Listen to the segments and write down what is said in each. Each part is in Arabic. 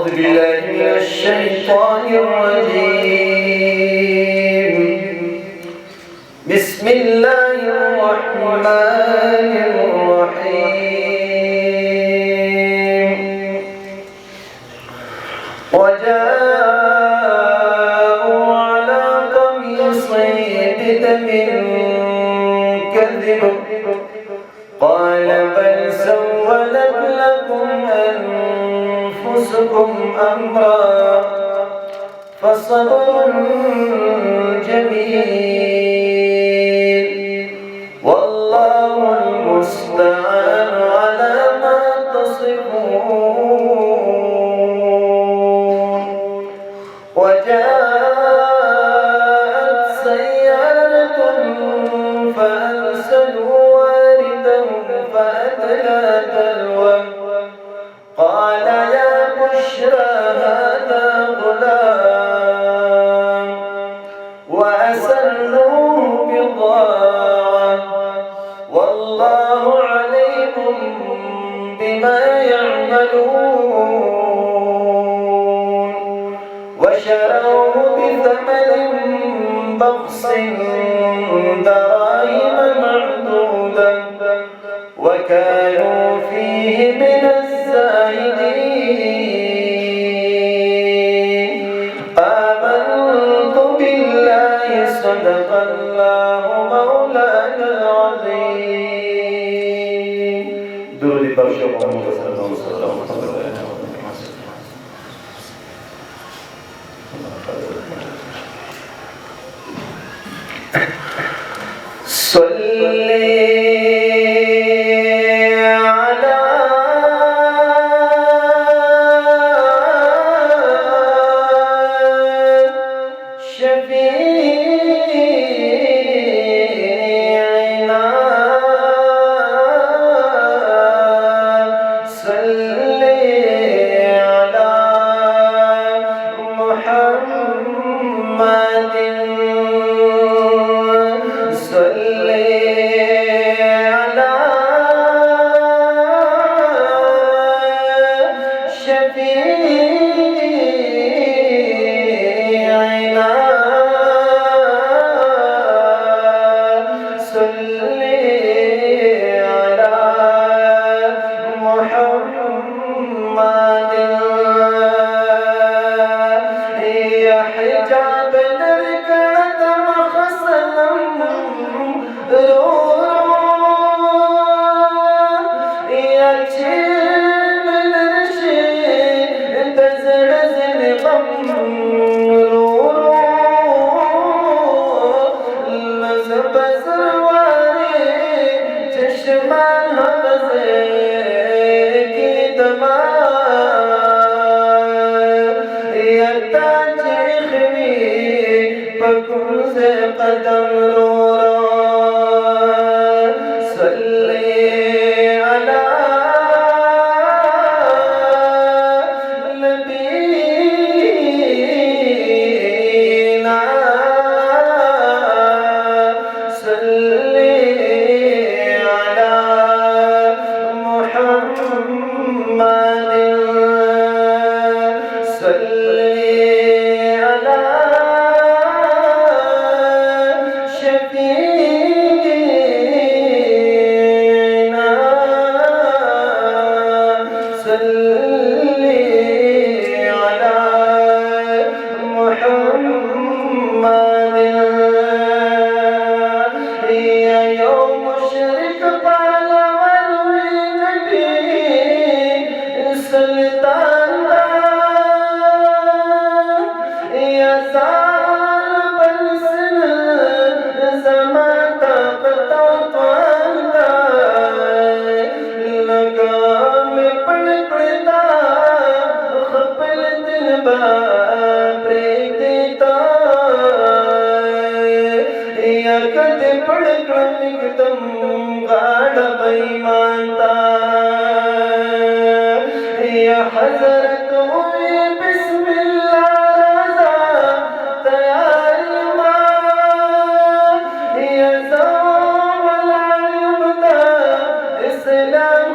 أعوذ بالله من الشيطان الرجيم. بسم الله الرحمن الرحيم. وجاءوا على قميصه بدم كذب قال بل سولت لكم أنفسكم أمرا فصبر جميل والله المستعان على ما تصفون. وجاءت سيارة فأرسلوا واردهم فأدلى دلوه قال يا بشرى هذا غلام وأسروه بضاعة والله عليم بما يعملون. وشروه بثمن بخس دراهم معدودة وكانوا فيه من الزاهدين. آمنت بالله صدق الله مولانا العظيم. درود بر شما محمد صلی الله علیه و سلم. صلی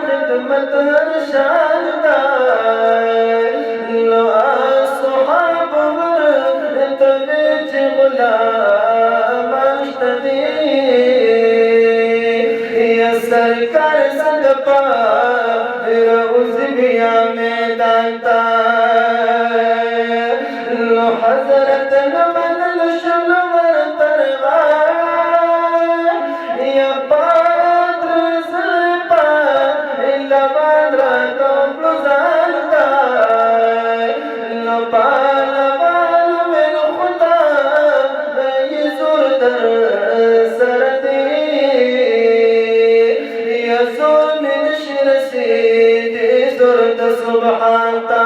خدمت ہر شان دا हजरत नमन शुलवर तरवार या पात्र ज़ल्पा लवाद्रा तो प्लुज़ालता लपाल वाल में खुदा ये सुरदर सरदी या सोमिन शिरसी दे सुरद सुबहानता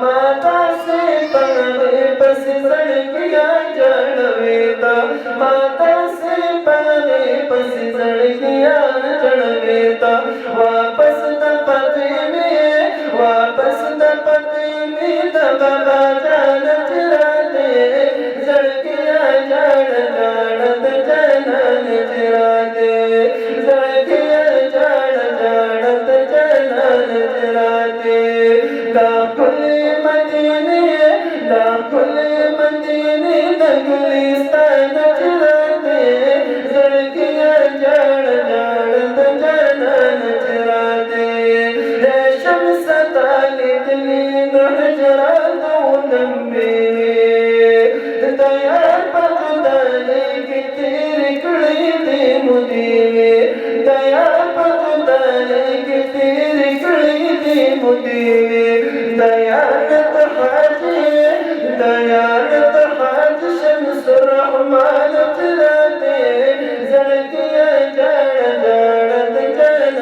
माता से पस सड़किया जड़वेता